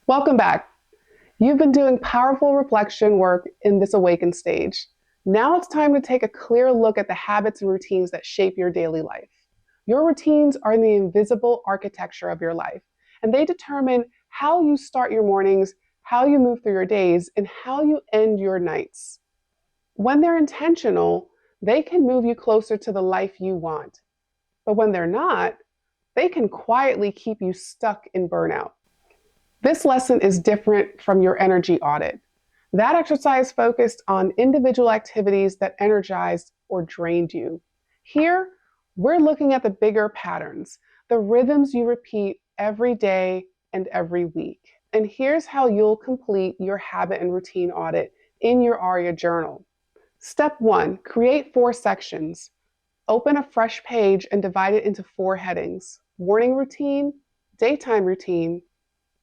Welcome back. You've been doing powerful reflection work in this awakened stage. Now it's time to take a clear look at the habits and routines that shape your daily life. Your routines are the invisible architecture of your life, and they determine how you start your mornings, how you move through your days, and how you end your nights. When they're intentional, they can move you closer to the life you want. But when they're not, they can quietly keep you stuck in burnout. This lesson is different from your energy audit. That exercise focused on individual activities that energized or drained you. Here, we're looking at the bigger patterns, the rhythms you repeat every day and every week. And here's how you'll complete your habit and routine audit in your ARIA journal. Step 1, create 4 sections. Open a fresh page and divide it into 4 headings: morning routine, daytime routine,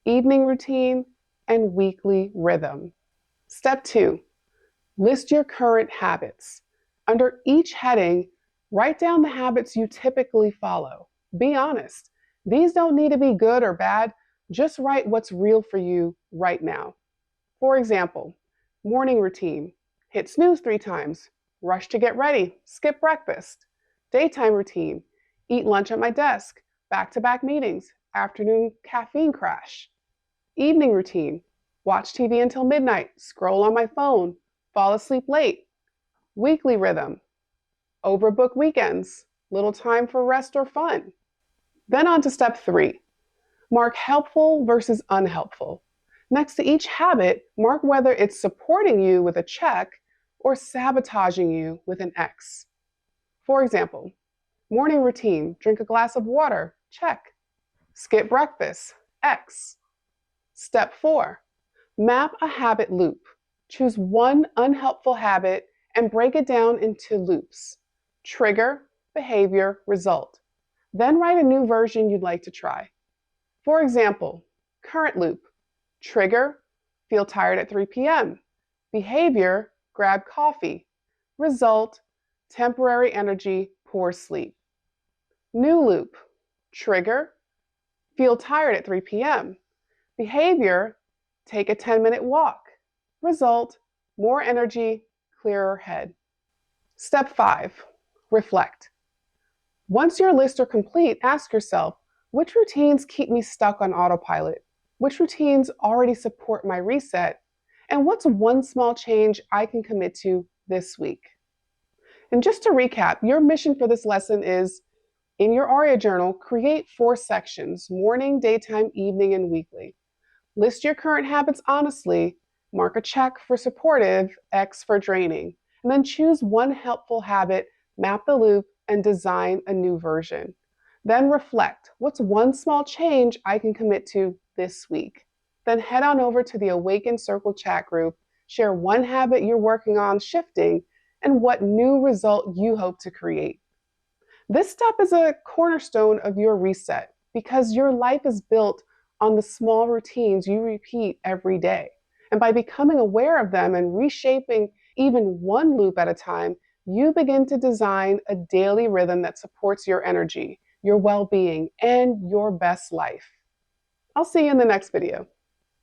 evening routine, and weekly rhythm. Step 2, list your current habits. Under each heading, write down the habits you typically follow. Be honest. These don't need to be good or bad. Just write what's real for you right now. For example, morning routine: hit snooze 3 times, rush to get ready, skip breakfast. Daytime routine: eat lunch at my desk, back-to-back meetings, afternoon caffeine crash. Evening routine: watch TV until midnight, scroll on my phone, fall asleep late. Weekly rhythm: overbook weekends, little time for rest or fun. Then on to step 3, mark helpful versus unhelpful. Next to each habit, mark whether it's supporting you with a check or sabotaging you with an X. For example, morning routine: drink a glass of water, check. Skip breakfast, X. Step 4, map a habit loop. Choose one unhelpful habit and break it down into loops: trigger, behavior, result. Then write a new version you'd like to try. For example, current loop: trigger, feel tired at 3 p.m. Behavior, grab coffee. Result, temporary energy, poor sleep. New loop: trigger, feel tired at 3 p.m. Behavior, take a 10-minute walk. Result, more energy, clearer head. Step 5, reflect. Once your lists are complete, ask yourself, which routines keep me stuck on autopilot? Which routines already support my reset? And what's one small change I can commit to this week? And just to recap, your mission for this lesson is, in your ARIA journal, create 4 sections: morning, daytime, evening, and weekly. List your current habits honestly, mark a check for supportive, X for draining, and then choose one helpful habit, map the loop, and design a new version. Then reflect, what's one small change I can commit to this week? Then head on over to the Awaken Circle chat group, share one habit you're working on shifting, and what new result you hope to create. This step is a cornerstone of your reset because your life is built on the small routines you repeat every day. And by becoming aware of them and reshaping even one loop at a time, you begin to design a daily rhythm that supports your energy, your well-being, and your best life. I'll see you in the next video.